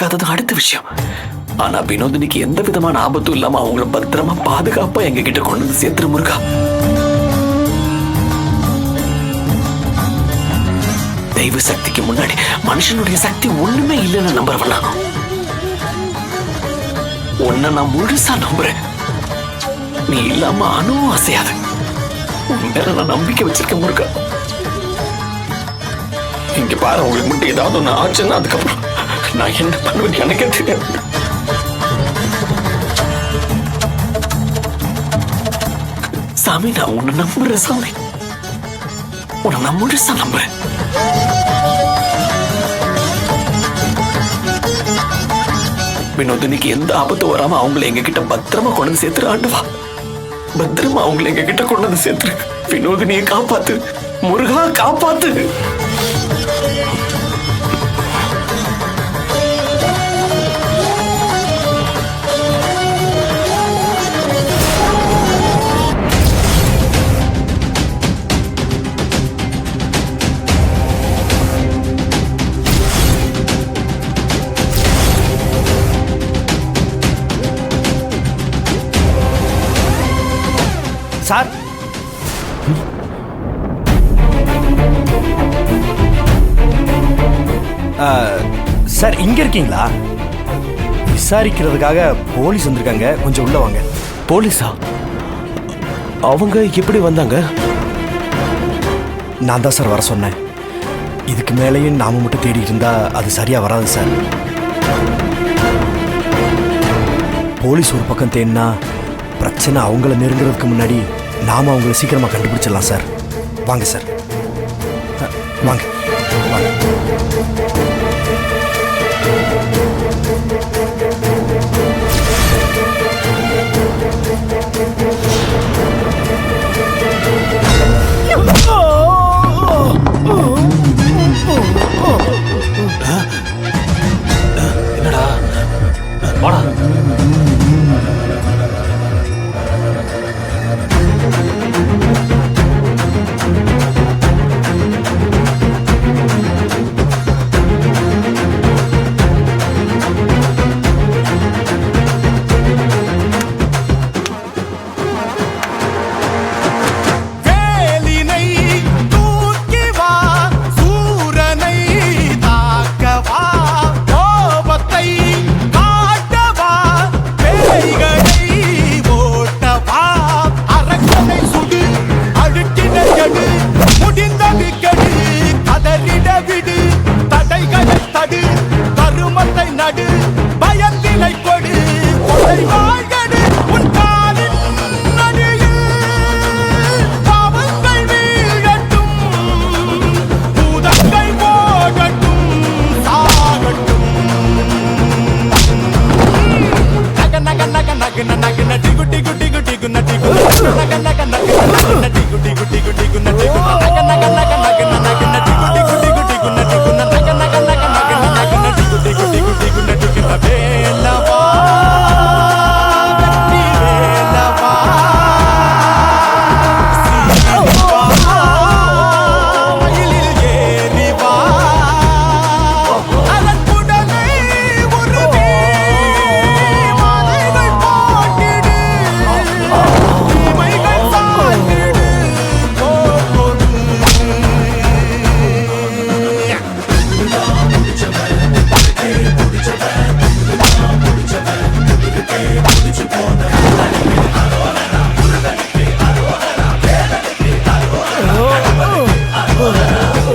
நடக்காதது அடுத்த விஷயம். ஆனா வினோதினிக்கு எந்த விதமான ஆபத்தும் இல்லாம அவங்கள பத்திரமா பாதுகாப்பா எங்க கிட்ட கொண்டு வந்து சேர்த்துரு முருகா. தெய்வ சக்திக்கு முன்னாடி மனுஷனுடைய சக்தி ஒண்ணுமே இல்லைன்னு நம்புறவனா உன்னை நான் முழுசா நம்புறேன். நீ இல்லாம அணுவும் அசையாது. உன் மேல நான் நம்பிக்கை வச்சிருக்கேன் முருகா. இங்க பாரு, உங்களுக்கு மட்டும் ஏதாவது ஒண்ணு ஆச்சுன்னா அதுக்கப்புறம் நான் என்ன பண்ணுவேன் எனக்கே தெரியாது. சாமி, நான் உன்னை நம்புறேன் சாமி. உன்னை நான் முழுசா நம்புறேன். வினோதினிக்கு எந்த ஆபத்து வராம அவங்களை எங்க கிட்ட பத்திரமா கொண்டு வந்து சேர்த்துரு ஆண்டவா. பத்திரமா அவங்களை எங்க கிட்ட கொண்டு வந்து சேர்த்துரு. வினோதினியை காப்பாத்து முருகா, காப்பாத்து. சார், சார் இங்க இருக்கீங்களா? விசாரிக்கிறதுக்காக போலீஸ் வந்திருக்காங்க, கொஞ்சம் உள்ள வாங்க. போலீஸா? அவங்க எப்படி வந்தாங்க? நான் தான் சார் வர சொன்னேன். இதுக்கு மேலேயும் நாம மட்டும் தேடிட்டு இருந்தா அது சரியா வராது சார். போலீஸ் ஒரு பக்கம் தேடினா பிரச்சனை அவங்கள நெருங்குறதுக்கு முன்னாடி நாம அவங்கள சீக்கிரமா கண்டுபிடிச்சிடலாம் சார். வாங்க சார், வாங்க வாங்க. என்னடா வாடா.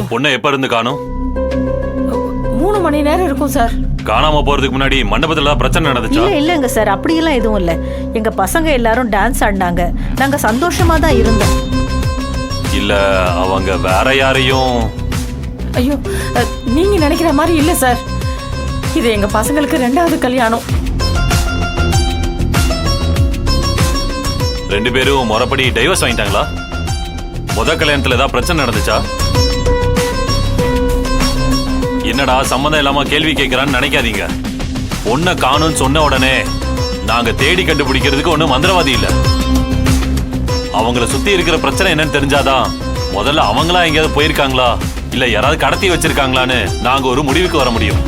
பொண்ணை எப்ப இருந்து காணும்? 3 மணி நேரம் இருக்கும் சார். காணாம போறதுக்கு முன்னாடி மண்டபத்துல பிரச்சனை நடந்துச்சா? இல்லங்க சார், அப்படியெல்லாம் எதுவும் இல்ல. எங்க பசங்க எல்லாரும் டான்ஸ் ஆடினாங்க, நாங்க சந்தோஷமா தான் இருந்தோம். இல்ல அவங்க வேற யாரையும்? ஐயோ, நீங்க நினைக்கிற மாதிரி இல்ல சார். இது எங்க பசங்களுக்கு 2வது கல்யாணம். 2 பேரும் முறைப்படி டைவர்ஸ் வாங்கிட்டாங்களா? முத கல்யாணத்துல ஏதாவது பிரச்சனை நடந்துச்சா? என்னடா சம்மந்தம் இல்லாம கேள்வி கேட்கிறான்னு நினைக்காதீங்க. பொண்ணை காணும்னு சொன்ன உடனே நாங்க தேடி கண்டுபிடிக்கிறதுக்கு ஒண்ணும் மந்திரவாதி இல்ல. அவங்கள சுத்தி இருக்கிற பிரச்சனை என்னன்னு தெரிஞ்சாதான் முதல்ல அவங்களா எங்கேயாவது போயிருக்காங்களா இல்ல யாராவது கடத்தி வச்சிருக்காங்களான்னு நாங்க ஒரு முடிவுக்கு வர முடியும்.